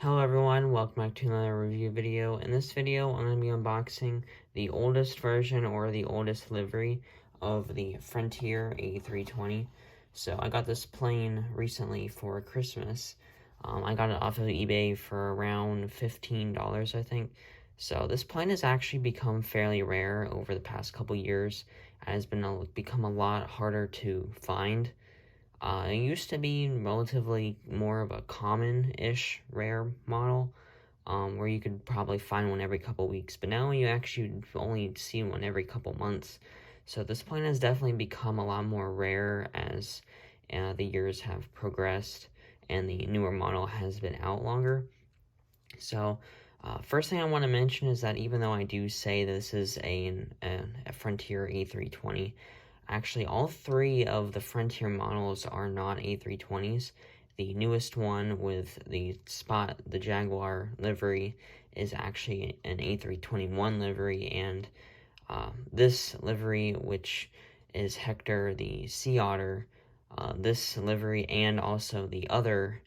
Hello everyone, welcome back to another review video. In this video, I'm going to be unboxing the oldest version or the oldest livery of the Frontier A320. So I got this plane recently for Christmas. I got it off of eBay for around $15, I think. So this plane has actually become fairly rare over the past couple years and has become a lot harder to find. It used to be relatively more of a common-ish rare model, where you could probably find one every couple weeks, but now you actually only see one every couple months. So this plane has definitely become a lot more rare as the years have progressed and the newer model has been out longer. So first thing I want to mention is that even though I do say this is a Frontier A320, actually all three of the Frontier models are not A320s. The newest one with the Jaguar livery is actually an A321 livery, and this livery, which is Hector the Sea Otter, this livery and also the other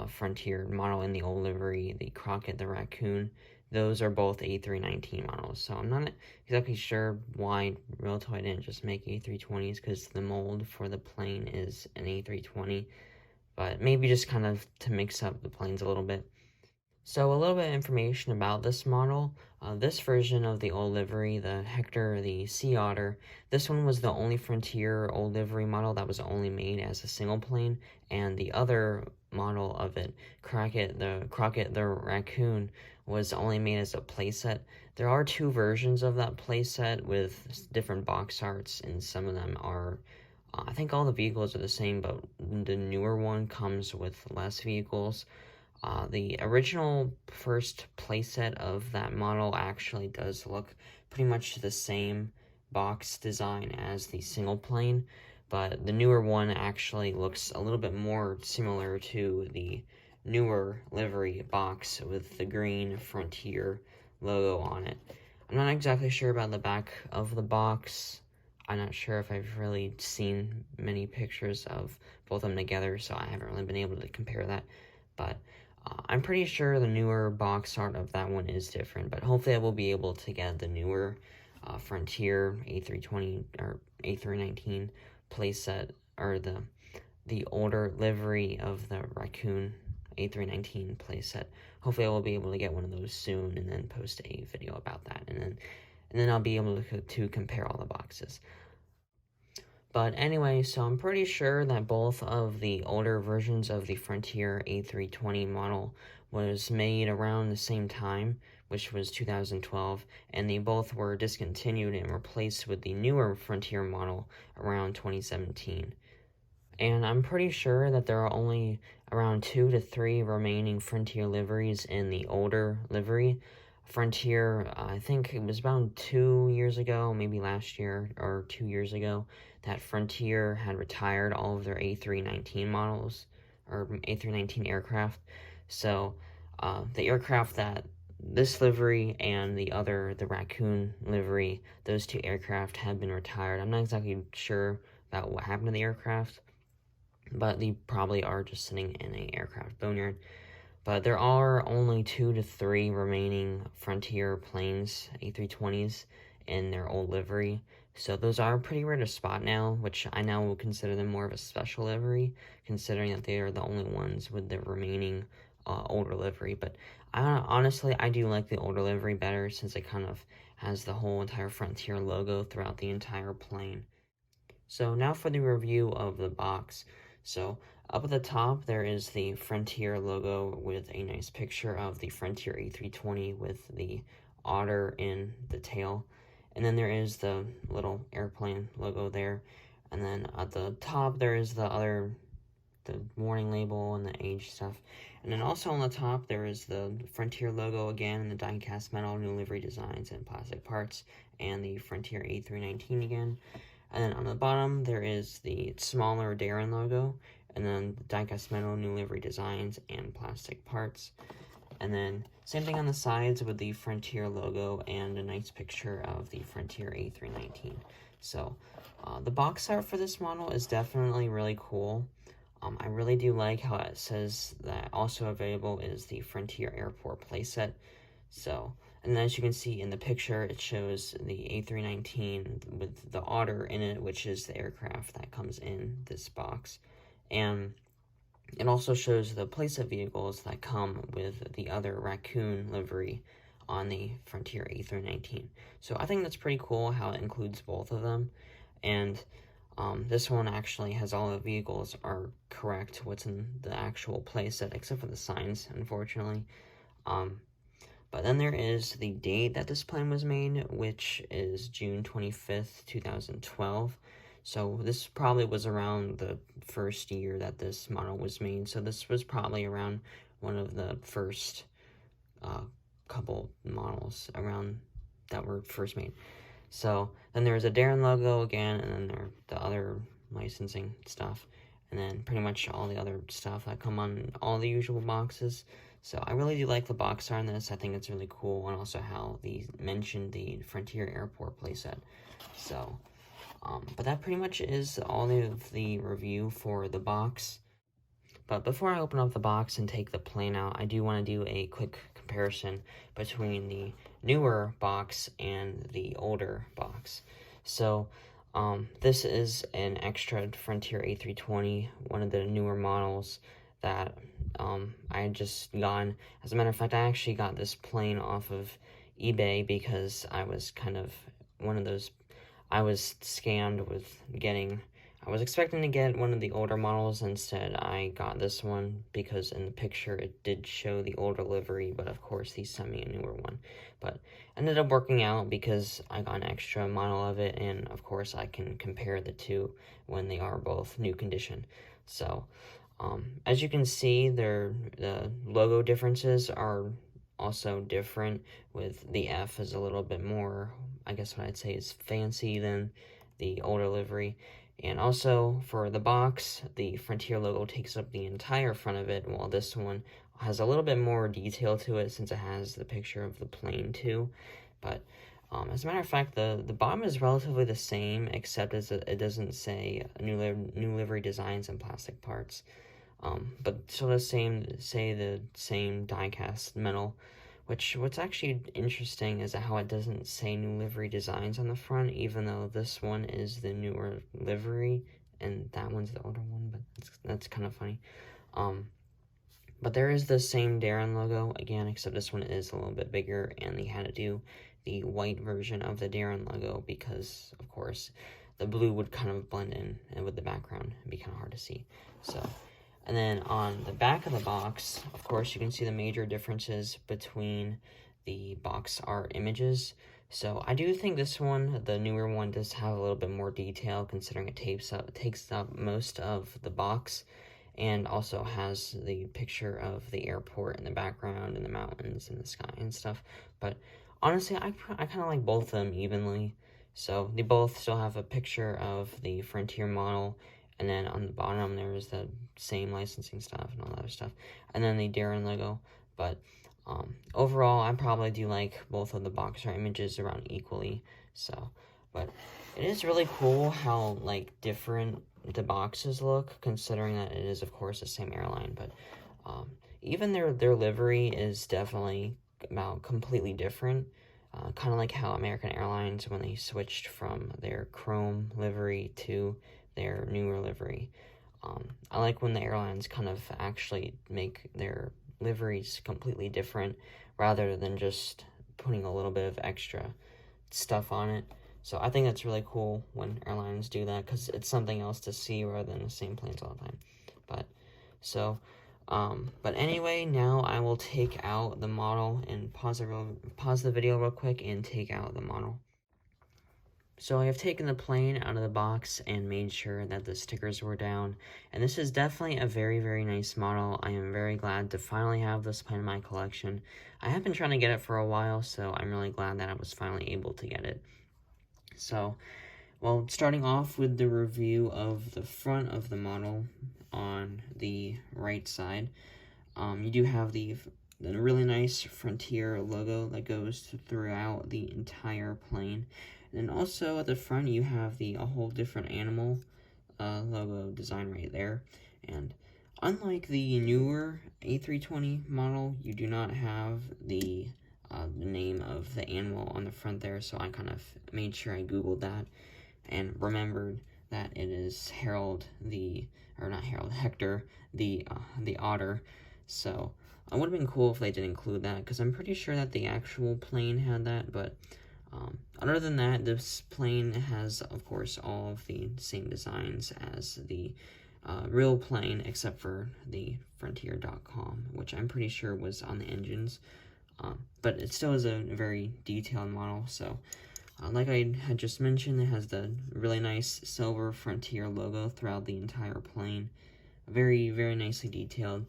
Frontier model in the old livery, the Crocket The Raccoon, those are both A319 models. So I'm not exactly sure why Realtoy didn't just make A320s, because the mold for the plane is an A320, but maybe just kind of to mix up the planes a little bit. So a little bit of information about this model. This version of the old livery, the Hector the Sea Otter, this one was the only Frontier old livery model that was only made as a single plane, and the other model of it, Crocket the Raccoon, was only made as a playset. There are two versions of that playset with different box arts, and some of them are, I think all the vehicles are the same, but the newer one comes with less vehicles. The original first playset of that model actually does look pretty much the same box design as the single plane, but the newer one actually looks a little bit more similar to the newer livery box with the green Frontier logo on it. I'm not exactly sure about the back of the box. I'm not sure if I've really seen many pictures of both of them together, so I haven't really been able to compare that, but I'm pretty sure the newer box art of that one is different, but hopefully I will be able to get the newer Frontier A320 or A319 playset, or the older livery of the Raccoon A319 playset. Hopefully I will be able to get one of those soon and then post a video about that, and then I'll be able to compare all the boxes. But anyway, so I'm pretty sure that both of the older versions of the Frontier A320 model was made around the same time, which was 2012, and they both were discontinued and replaced with the newer Frontier model around 2017. And I'm pretty sure that there are only around 2 to 3 remaining Frontier liveries in the older livery. Frontier, I think it was about 2 years ago, maybe last year or 2 years ago, that Frontier had retired all of their A319 models, or A319 aircraft. So the aircraft that this livery and the Raccoon livery, those two aircraft have been retired. I'm not exactly sure about what happened to the aircraft, but they probably are just sitting in an aircraft boneyard. But there are only 2 to 3 remaining Frontier planes, A320s, in their old livery. So those are pretty rare to spot now, which I now will consider them more of a special livery, considering that they are the only ones with the remaining older livery. But honestly, I do like the older livery better, since it kind of has the whole entire Frontier logo throughout the entire plane. So now for the review of the box. So up at the top, there is the Frontier logo with a nice picture of the Frontier A320 with the otter in the tail. And then there is the little airplane logo there. And then at the top, there is the warning label and the age stuff. And then also on the top, there is the Frontier logo again, and the die-cast metal, new livery designs, and plastic parts, and the Frontier A319 again. And then on the bottom, there is the smaller Daron logo, and then the die-cast metal, new livery designs, and plastic parts. And then same thing on the sides with the Frontier logo and a nice picture of the Frontier A319. So the box art for this model is definitely really cool. I really do like how it says that also available is the Frontier Airport playset. So, and as you can see in the picture, it shows the A319 with the Otter in it, which is the aircraft that comes in this box. And it also shows the playset vehicles that come with the other Raccoon livery on the Frontier A319. So I think that's pretty cool how it includes both of them. And this one actually has all the vehicles are correct, what's in the actual playset, except for the signs, unfortunately. But then there is the date that this plane was made, which is June 25th, 2012. So this probably was around the first year that this model was made. So this was probably around one of the first couple models around that were first made. So then there's a Daron logo again, and then there are the other licensing stuff, and then pretty much all the other stuff that come on all the usual boxes. So I really do like the box art on this. I think it's really cool, and also how they mentioned the Frontier Airport playset. So, but that pretty much is all of the review for the box. But before I open up the box and take the plane out, I do want to do a quick comparison between the newer box and the older box. So, this is an extra Frontier A320, one of the newer models that I had just gotten. As a matter of fact, I actually got this plane off of eBay because I was kind of one of those, I was scammed with getting, I was expecting to get one of the older models. Instead, I got this one because in the picture it did show the older livery, but of course he sent me a newer one. But ended up working out because I got an extra model of it, and of course I can compare the two when they are both new condition. So, as you can see, the logo differences are also different. With the F is a little bit more, I guess what I'd say is fancy than the older livery. And also for the box, the Frontier logo takes up the entire front of it, while this one has a little bit more detail to it since it has the picture of the plane too. But as a matter of fact, the bottom is relatively the same, except as it doesn't say new livery designs and plastic parts. But still the same die-cast metal. What's actually interesting is how it doesn't say new livery designs on the front, even though this one is the newer livery and that one's the older one. But that's kind of funny. But there is the same Daron logo again, except this one is a little bit bigger, and they had to do the white version of the Daron logo because, of course, the blue would kind of blend in with the background and be kind of hard to see. So. And then on the back of the box, of course, you can see the major differences between the box art images. So I do think this one, the newer one, does have a little bit more detail considering it takes up most of the box, and also has the picture of the airport in the background and the mountains and the sky and stuff. But honestly, I kind of like both of them evenly. So they both still have a picture of the Frontier model, and then on the bottom there is the same licensing stuff and all that other stuff, and then the Daron logo. But overall, I probably do like both of the box art images around equally. So, but it is really cool how like different the boxes look, considering that it is of course the same airline. But even their livery is definitely about completely different. Kind of like how American Airlines, when they switched from their chrome livery to their newer livery. I like when the airlines kind of actually make their liveries completely different rather than just putting a little bit of extra stuff on it. So I think that's really cool when airlines do that, because it's something else to see rather than the same planes all the time. But so, but anyway, now I will take out the model and pause the video real quick and take out the model. So I have taken the plane out of the box and made sure that the stickers were down, and this is definitely a very, very nice model. I am very glad to finally have this plane in my collection. I have been trying to get it for a while, so I'm really glad that I was finally able to get it. So, well, starting off with the review of the front of the model on the right side, you do have the really nice Frontier logo that goes throughout the entire plane. And also at the front, you have a whole different animal logo design right there. And unlike the newer A320 model, you do not have the name of the animal on the front there, so I kind of made sure I googled that and remembered that it is Hector the Otter. So it would have been cool if they did include that, because I'm pretty sure that the actual plane had that, but other than that, this plane has, of course, all of the same designs as the real plane, except for the Frontier.com, which I'm pretty sure was on the engines. But it still is a very detailed model, so like I had just mentioned, it has the really nice silver Frontier logo throughout the entire plane. Very, very nicely detailed.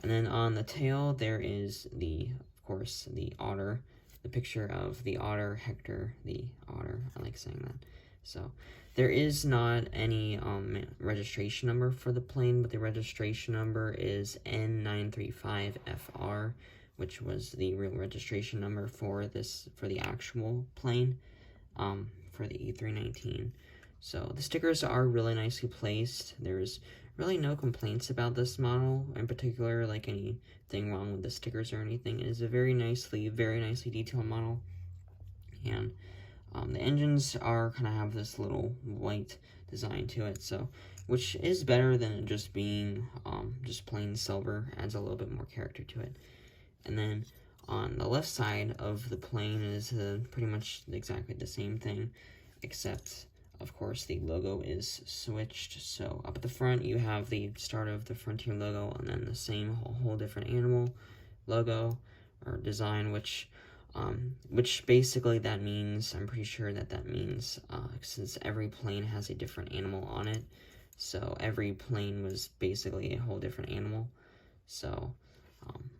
And then on the tail, there is of course, the otter, the picture of the otter, Hector the Otter. I like saying that. So there is not any registration number for the plane, but the registration number is N935FR, which was the real registration number for the actual plane, for the A319. So the stickers are really nicely placed. There's really no complaints about this model in particular, like anything wrong with the stickers or anything. It is a very nicely detailed model. And the engines kind of have this little white design to it, so which is better than it just being just plain silver. Adds a little bit more character to it. And then on the left side of the plane is pretty much exactly the same thing, except of course the logo is switched. So up at the front you have the start of the Frontier logo, and then the same whole different animal logo or design, which basically that means, I'm pretty sure that means, since every plane has a different animal on it, so every plane was basically a whole different animal. So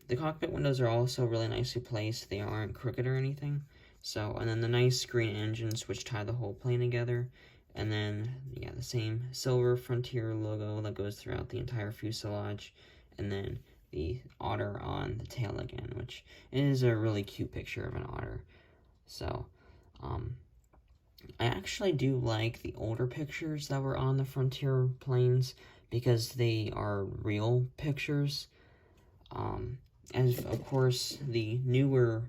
the cockpit windows are also really nicely placed. They aren't crooked or anything. So, and then the nice green engines which tie the whole plane together. And then, yeah, the same silver Frontier logo that goes throughout the entire fuselage. And then the otter on the tail again, which is a really cute picture of an otter. So, I actually do like the older pictures that were on the Frontier planes, because they are real pictures. And of course, the newer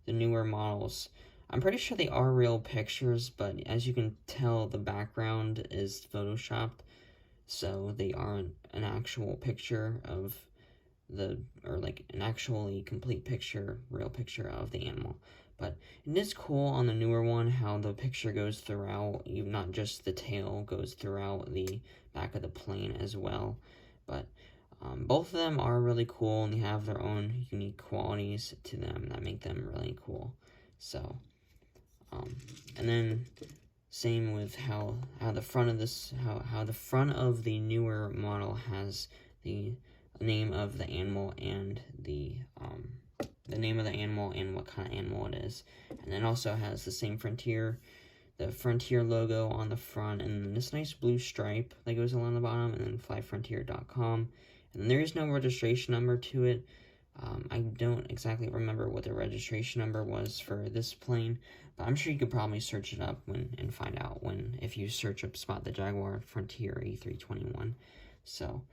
models, I'm pretty sure they are real pictures, but as you can tell, the background is photoshopped, so they aren't an actual picture of like an actually complete picture, real picture of the animal. But it is cool on the newer one how the picture goes throughout, even not just the tail, goes throughout the back of the plane as well. But both of them are really cool, and they have their own unique qualities to them that make them really cool. So, and then same with how the front of how the front of the newer model has the name of the animal and the name of the animal and what kind of animal it is, and then also has the same the Frontier logo on the front, and this nice blue stripe that goes along the bottom, and then flyfrontier.com. And there is no registration number to it. I don't exactly remember what the registration number was for this plane, but I'm sure you could probably search it up and find out if you search up Spot the Jaguar Frontier A321. So,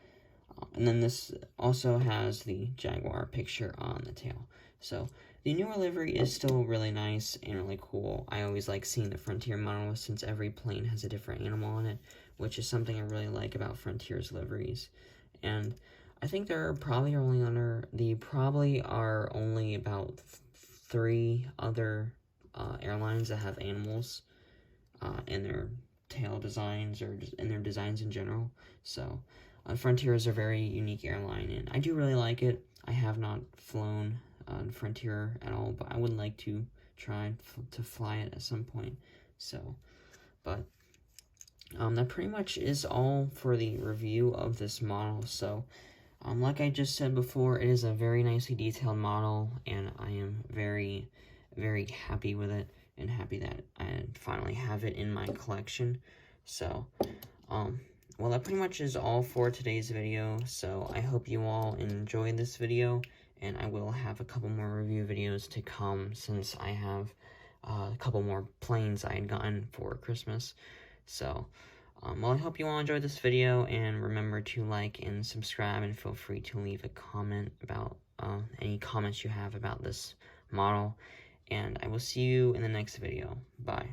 and then this also has the Jaguar picture on the tail. So the newer livery is still really nice and really cool. I always like seeing the Frontier model, since every plane has a different animal on it, which is something I really like about Frontier's liveries. And I think there are probably only about 3 other airlines that have animals in their tail designs, or just in their designs in general. So Frontier is a very unique airline, and I do really like it. I have not flown Frontier at all, but I would like to try to fly it at some point. So, but that pretty much is all for the review of this model. So, like I just said before, it is a very nicely detailed model, and I am very, very happy with it, and happy that I finally have it in my collection. So, well, that pretty much is all for today's video. So, I hope you all enjoyed this video, and I will have a couple more review videos to come, since I have a couple more planes I had gotten for Christmas. So, Well, I hope you all enjoyed this video, and remember to like and subscribe, and feel free to leave a comment about any comments you have about this model, and I will see you in the next video. Bye.